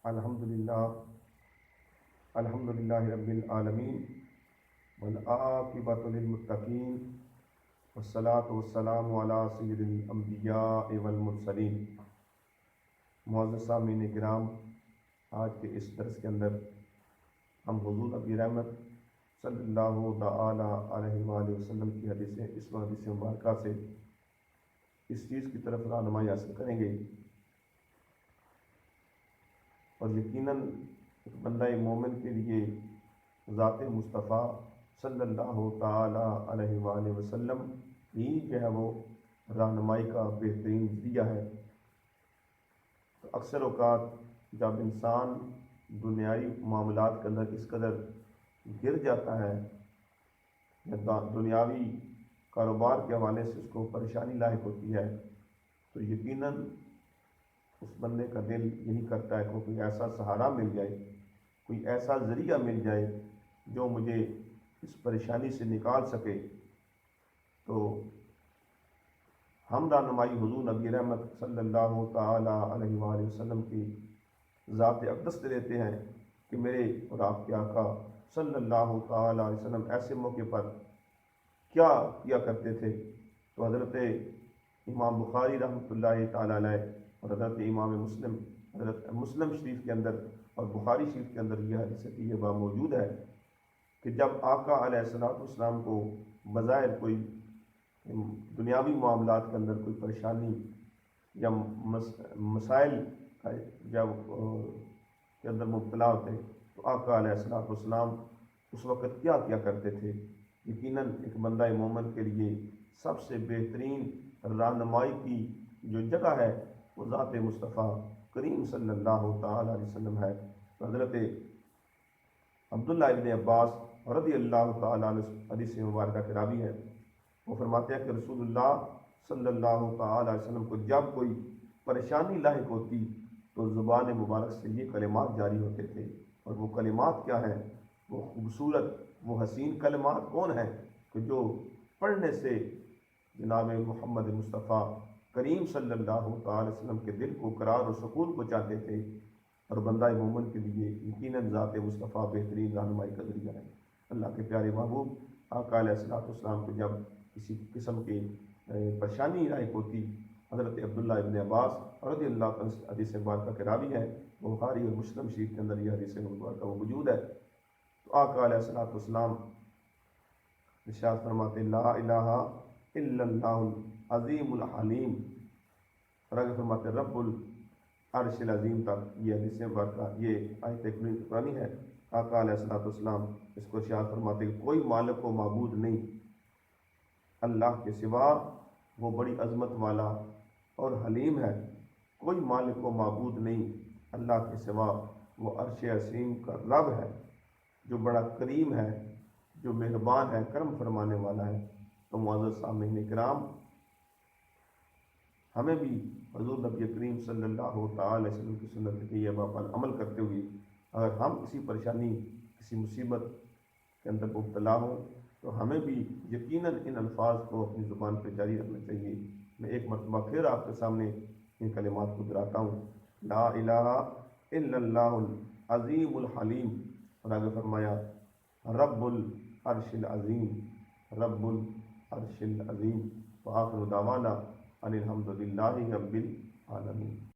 الحمدللہ الحمدللہ رب العالمین والعاقبۃ للمتقین والصلاۃ والسلام علی سید الانبیاء والمرسلین۔ معزز سامعین کرام، آج کے اس درس کے اندر ہم حضور نبی رحمت صلی اللہ تعالی علیہ وآلہ وسلم کی حدیث مبارکہ سے اس چیز کی طرف رہنمائی حاصل کریں گے، اور یقیناً ایک بندہ مومن کے لیے ذات مصطفیٰ صلی اللہ تعالی علیہ وآلہ وسلم ہی جو ہے وہ رہنمائی کا بہترین ذریعہ ہے۔ تو اکثر اوقات جب انسان دنیائی معاملات کے اندر اس قدر گر جاتا ہے یا دنیاوی کاروبار کے حوالے سے اس کو پریشانی لاحق ہوتی ہے، تو یقیناً اس بندے کا دل یہی کرتا ہے کہ کوئی ایسا سہارا مل جائے، کوئی ایسا ذریعہ مل جائے جو مجھے اس پریشانی سے نکال سکے۔ تو ہم رہنمائی حضور نبی رحمت صلی اللہ تعالی علیہ وآلہ وسلم کی ذات اقدس سے لیتے ہیں کہ میرے اور آپ کے آقا صلی اللہ تعالی علیہ وسلم ایسے موقع پر کیا کیا کرتے تھے۔ تو حضرت امام بخاری رحمۃ اللہ تعالی علیہ اور حضرت امام مسلم، حضرت مسلم شریف کے اندر اور بخاری شریف کے اندر یہ حدیث یہ بات موجود ہے کہ جب آقا علیہ السلام کو بظاہر کوئی دنیاوی معاملات کے اندر کوئی پریشانی یا مسائل جب کے اندر مبتلا ہوتے تو آقا علیہ السلام اس وقت کیا کیا کرتے تھے۔ یقیناً ایک بندہ مومن کے لیے سب سے بہترین رہنمائی کی جو جگہ ہے وہ ذات مصطفیٰ کریم صلی اللہ تعالی علیہ وسلم ہے۔ تو حضرت عبداللہ ابن عباس رضی اللہ تعالیٰ عنہ حدیث مبارکہ کے راوی ہیں، وہ فرماتے ہیں کہ رسول اللہ صلی اللہ تعالی علیہ وسلم کو جب کوئی پریشانی لاحق ہوتی تو زبان مبارک سے یہ کلمات جاری ہوتے تھے، اور وہ کلمات کیا ہیں؟ وہ خوبصورت، وہ حسین کلمات کون ہیں کہ جو پڑھنے سے جناب محمد مصطفیٰ کریم صلی اللہ تعالی وسلم کے دل کو قرار اور سکون پہنچاتے تھے، اور بندہ مومن کے لیے یقیناً ذات مصطفیٰ بہترین رہنمائی کا ذریعہ ہے۔ اللہ کے پیارے محبوب آقا علیہ السلام کو جب کسی قسم کی پریشانی لاحق ہوتی، حضرت عبداللہ ابن عباس رضی اللہ عنہ حدیث مبارکہ کے راوی ہیں، بخاری اور مسلم شریف کے اندر یہ حدیث مبارکہ وہ موجود ہے۔ تو آقا علیہ السلام ارشاد فرماتے لا الہ الا اللہ العظیم الحلیم، اور آگے فرماتے رب العرش العظیم تک یہ حدیث مبارکہ یہ آیت قرآنی ہے۔ آقا علیہ السلام اس کو ارشاد فرماتے کہ کوئی مالک و معبود نہیں اللہ کے سوا، وہ بڑی عظمت والا اور حلیم ہے۔ کوئی مالک و معبود نہیں اللہ کے سوا، وہ عرش عظیم کا رب ہے جو بڑا کریم ہے، جو مہربان ہے، کرم فرمانے والا ہے۔ تو معزز سامعین کرام، ہمیں بھی حضور نبی کریم صلی اللہ تعالی علیہ وسلم کی سنت کے یہ پر عمل کرتے ہوئے اگر ہم کسی پریشانی، کسی مصیبت کے اندر مبتلا ہوں تو ہمیں بھی یقیناً ان الفاظ کو اپنی زبان پہ جاری رکھنا چاہیے۔ میں ایک مرتبہ پھر آپ کے سامنے ان کلمات کو دہراتا ہوں، لا الہ الا اللہ العظیم الحلیم، اور آگے فرمایا رب العرش العظیم، رب العرش العظیم، وآخر دعوانا ان الحمد للہ رب العالمین۔